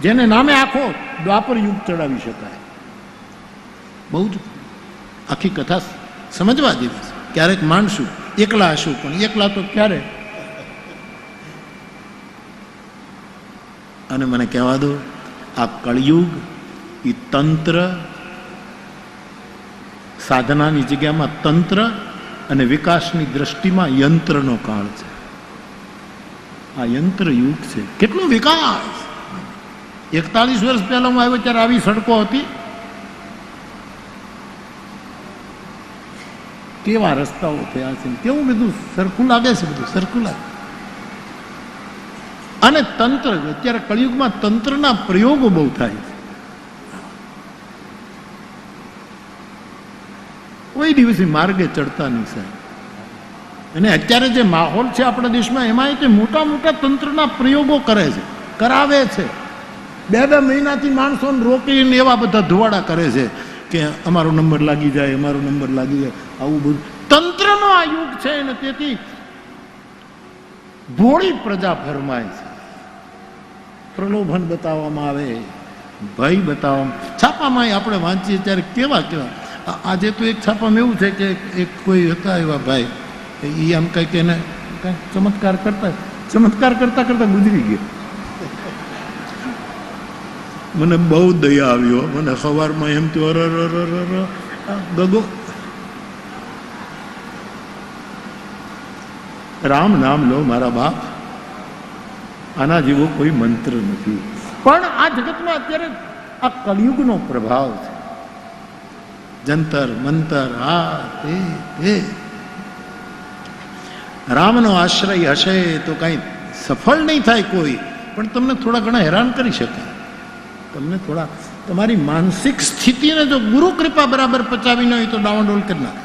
જેને નામે આખો દ્વાપર યુગ ચડાવી શકાય. બહુ જ આખી કથા સમજવા જેવી છે. ક્યારેક માનશું, એકલા હશું, પણ એકલા તો ક્યારે. અને મને કહેવા દો, આ કળિયુગ એ તંત્ર, સાધનાની જગ્યામાં તંત્ર અને વિકાસની દ્રષ્ટિમાં યંત્રનો કાળ છે. આ યંત્ર યુગ છે. કેટલો વિકાસ! 41 વર્ષ પહેલા હું આવ્યો ત્યારે આવી સડકો હતી, કેવા રસ્તાઓ થયા છે, કેવું બધું સરખું લાગે છે, બધું સરખું લાગે. અને તંત્ર, અત્યારે કળિયુગમાં તંત્રના પ્રયોગો બહુ થાય છે. કોઈ દિવસે માર્ગે ચડતા નહીં સાહેબ. અને અત્યારે જે માહોલ છે આપણા દેશમાં, એમાં તે મોટા મોટા તંત્રના પ્રયોગો કરે છે, કરાવે છે. 2 મહિનાથી માણસોને રોકીને એવા બધા ધુવાડા કરે છે કે અમારો નંબર લાગી જાય, અમારો નંબર લાગી જાય. આવું બધું તંત્રનો આ યુગ છે. ને તેથી ભોળી પ્રજા ફરમાય છે. પ્રલોભન બતાવવામાં આવે, ભય બતાવવામાં. છાપામાં આપણે વાંચીએ ત્યારે કેવા કેવા. આજે તો એક છાપામાં એવું છે કે એક કોઈ હતા એવા ભાઈ, એ આમ કંઈક એને કંઈક ચમત્કાર કરતા કરતા ગુજરી ગયો. મને બહુ દયા આવ્યો. મને સવારમાં એમ તો ગગો રામ નામ લો મારા બાપ, આના જેવો કોઈ મંત્ર નથી. પણ આ જગતમાં અત્યારે આ કળિયુગનો પ્રભાવ છે. જંતર મંતર, આ તે રામનો આશ્રય હશે તો કાંઈ સફળ નહીં થાય કોઈ, પણ તમને થોડા ઘણા હેરાન કરી શકે. તમને થોડા તમારી માનસિક સ્થિતિને જો ગુરુ કૃપા બરાબર પચાવી ન હોય તો ડાવાડોલ કરી નાખે.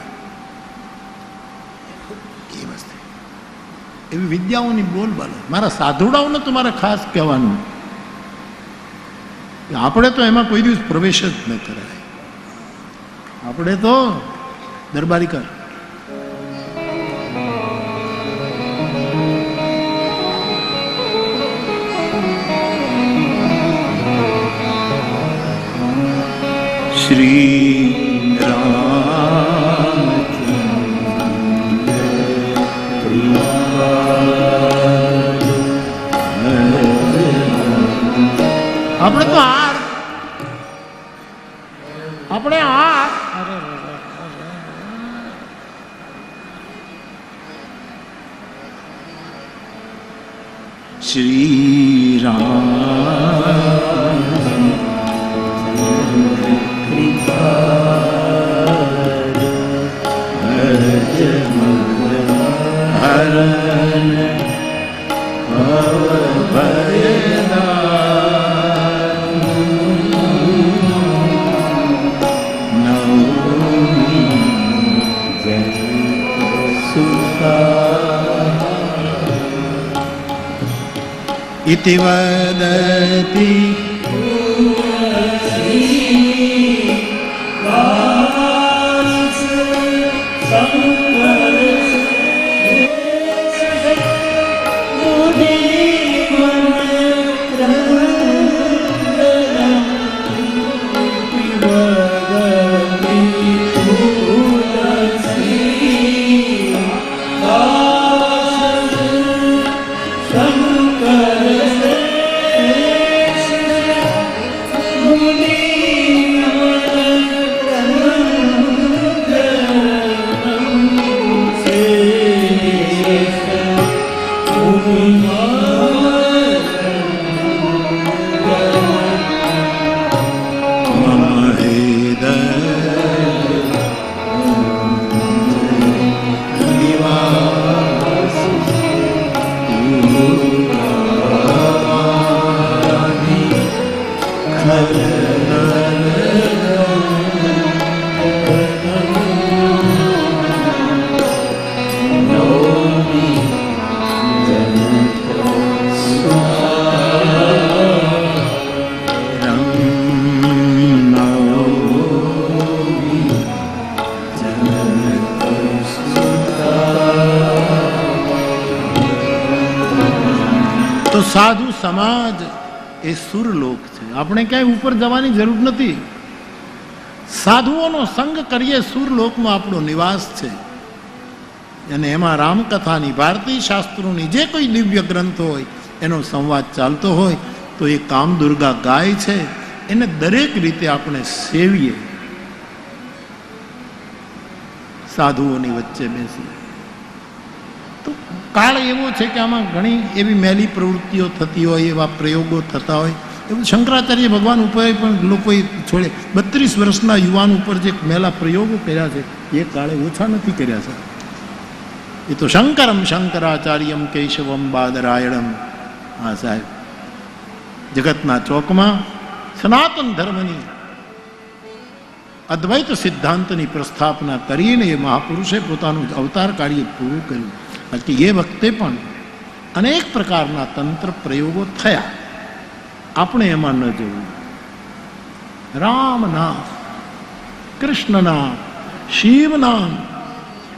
એ વસ્તુ એવી વિદ્યાઓની બોલબાલ. મારા સાધુડાઓને તો મારે ખાસ કહેવાનું, આપણે તો એમાં કોઈ દિવસ પ્રવેશ જ ન કરાય. આપણે તો દરબારી કર. શ્રી રામ આપણે તો આપણે શ્રી રામ इति वदति સાધુ સમાજ એ સુરલોક છે. આપણે ક્યાંય ઉપર જવાની જરૂર નથી. સાધુઓનો સંગ કરીએ સુરલોકમાં આપણો નિવાસ છે. અને એમાં રામકથાની, ભારતીય શાસ્ત્રોની જે કોઈ દિવ્ય ગ્રંથ હોય એનો સંવાદ ચાલતો હોય તો એ કામદુર્ગા ગાય છે, એને દરેક રીતે આપણે સેવીએ, સાધુઓની વચ્ચે બેસી. તો કાળ એવો છે કે આમાં ઘણી એવી મેલી પ્રવૃત્તિઓ થતી હોય, એવા પ્રયોગો થતા હોય. એવું શંકરાચાર્ય ભગવાન ઉપર પણ લોકોએ છોડે 32 વર્ષના યુવાન ઉપર જે મેલા પ્રયોગો કર્યા છે એ કાળે ઓછા નથી કર્યા છે. એ તો શંકરમ શંકરાચાર્યમ કેશવમ બાદરાયણમ. હા સાહેબ, જગતના ચોકમાં સનાતન ધર્મની અદ્વૈત સિદ્ધાંતની પ્રસ્થાપના કરીને એ મહાપુરુષે પોતાનું અવતાર કાર્ય પૂરું કર્યું. બાકી એ વખતે પણ અનેક પ્રકારના તંત્ર પ્રયોગો થયા, આપણે એમાં ન જવું. રામ નામ, કૃષ્ણ નામ, શિવ નામ,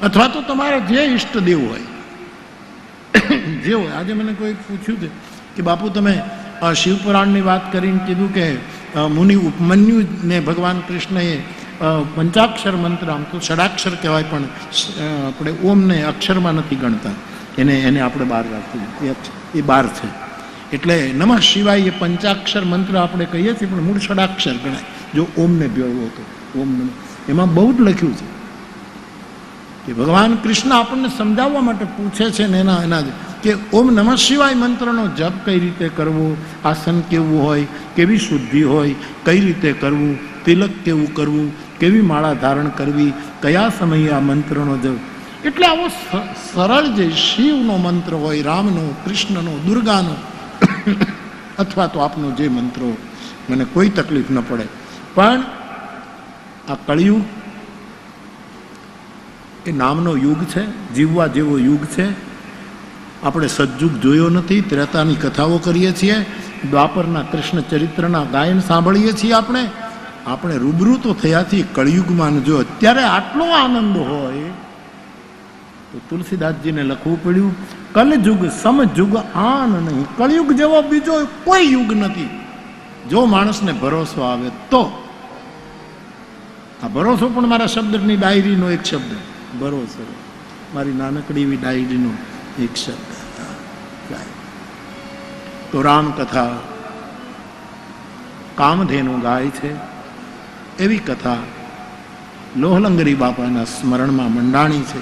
અથવા તો તમારા જે ઈષ્ટદેવ હોય જે હોય. આજે મને કોઈ પૂછ્યું કે બાપુ તમે શિવપુરાણની વાત કરીને કીધું કે મુનિ ઉપમન્યુને ભગવાન કૃષ્ણએ પંચાક્ષર મંત્ર, આમ તો ષડાક્ષર કહેવાય પણ આપણે ઓમને અક્ષરમાં નથી ગણતા, એને આપણે બહાર રાખવું, એ બાર છે. એટલે નમઃ શિવાય એ પંચાક્ષર મંત્ર આપણે કહીએ છીએ પણ મૂળ ષડાક્ષર ગણાય. જો ઓમને ભેળવો તો ઓમ નમઃ, એમાં બહુ જ લખ્યું છે કે ભગવાન કૃષ્ણ આપણને સમજાવવા માટે પૂછે છે ને એના કે ઓમ નમઃ શિવાય મંત્રનો જપ કઈ રીતે કરવો, આસન કેવું હોય, કેવી શુદ્ધિ હોય, કઈ રીતે કરવું, તિલક કેવું કરવું, કેવી માળા ધારણ કરવી, કયા સમયે આ મંત્રનો જપ. એટલે આવો સરળ જે શિવનો મંત્ર હોય, રામનો, કૃષ્ણનો, દુર્ગાનો અથવા તો આપનો જે મંત્રો, મને કોઈ તકલીફ ન પડે. પણ આ કળિયુગ એ નામનો યુગ છે, જીવવા જેવો યુગ છે. આપણે સજ્જુગ જોયો નથી, ત્રેતાની કથાઓ કરીએ છીએ, દ્વાપરના કૃષ્ણ ચરિત્રના ગાયન સાંભળીએ છીએ. આપણે રૂબરૂ તો થયા છીએ કળિયુગમાં. જો અત્યારે આટલો આનંદ હોય તો તુલસીદાસજીને લખવું પડ્યું કલયુગ સમજુગ આન નહીં. કળિયુગ જેવો બીજો કોઈ યુગ નથી. જો માણસને ભરોસો આવે તો. આ ભરોસો પણ મારા શબ્દની ડાયરીનો એક શબ્દ, ભરોસો, મારી નાનકડી એવી ડાયરીનો એક શબ્દ. તો રામકથા કામધેનુ ગાય છે એવી કથા લોહલંગરી બાપાના સ્મરણમાં મંડાણી છે.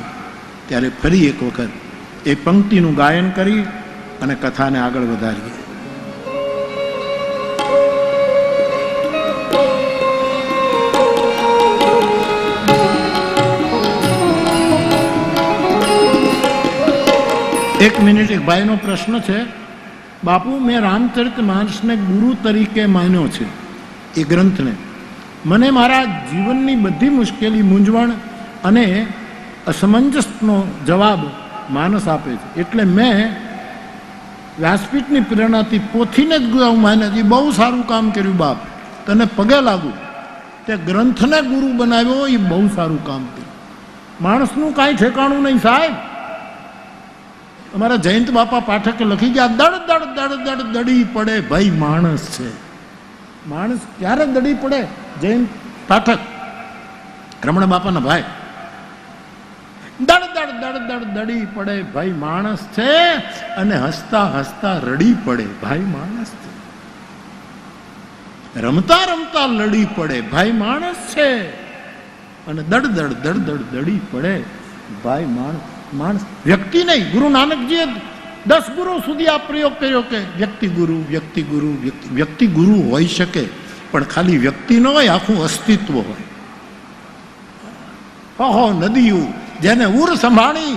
ત્યારે ફરી એક વખત એ પંક્તિનું ગાયન કરી અને કથાને આગળ વધારીએ. એક મિનિટ, એક ભાઈનો પ્રશ્ન છે. બાપુ, મેં રામચરિત માનસને ગુરુ તરીકે માન્યો છે, એ ગ્રંથને. મને મારા જીવનની બધી મુશ્કેલી, મૂંઝવણ અને અસમંજસનો જવાબ માનસ આપે છે. એટલે મેં વ્યાસપીઠની પ્રેરણાથી પોથીને જ ગુરુ માન્યા છે. બહુ સારું કામ કર્યું બાપ, તને પગે લાગુ. તે ગ્રંથને ગુરુ બનાવ્યો, એ બહુ સારું કામ કર્યું. માણસનું કાંઈ ઠેકાણું નહીં સાહેબ. અમારા જયંત બાપા પાઠકે લખી ગયા, દડ દડ દડ દડ દડી પડે ભાઈ માણસ છે. માણસ ક્યારે દડી પડે? જયંત પાઠક, રમણ બાપાના ભાઈ. દડ દડ દડ દડ દડી પડે ભાઈ માણસ છે, અને હસતા હસતા રડી પડે ભાઈ માણસ છે. રમતા રમતા લડી પડે ભાઈ માણસ છે, અને દડ દડ દડ દડ દડી પડે ભાઈ માણસ. વ્યક્તિ નહીં. ગુરુ નાનકજીએ 10 ગુરુ સુધી આ પ્રયોગ કર્યો કે વ્યક્તિ ગુરુ, વ્યક્તિ ગુરુ, વ્યક્તિ ગુરુ હોઈ શકે, પણ ખાલી વ્યક્તિ ન હોય, આખું અસ્તિત્વ હોય. ઓહો, નદીયું જેને ઉર સંભાળી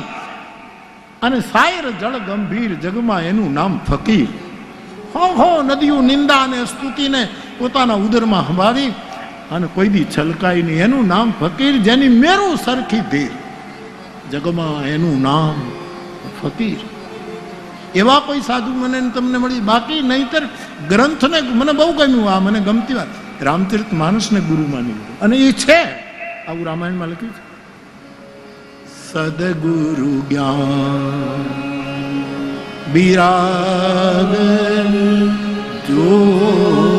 અને સાયર જળ ગંભીર, જગમાં એનું નામ ફકીર. હો નદીયું નિંદા અને સ્તુતિને પોતાના ઉદરમાં સંભાળી અને કોઈ દી છલકાઈ નહીં, એનું નામ ફકીર. જેની મેરું સરખી ધીર, જગમાં એનું નામ ફકીર. એવા કોઈ સાધુ મને તમને મળી. બાકી નહીતર ગ્રંથને મને બહુ ગમ્યું. આ મને ગમતી વાત, રામચરિત માનસને ગુરુ માની. અને એ છે, આવું રામાયણમાં લખ્યું છે. સદગુરુ જ્ઞાન બિરાગ જો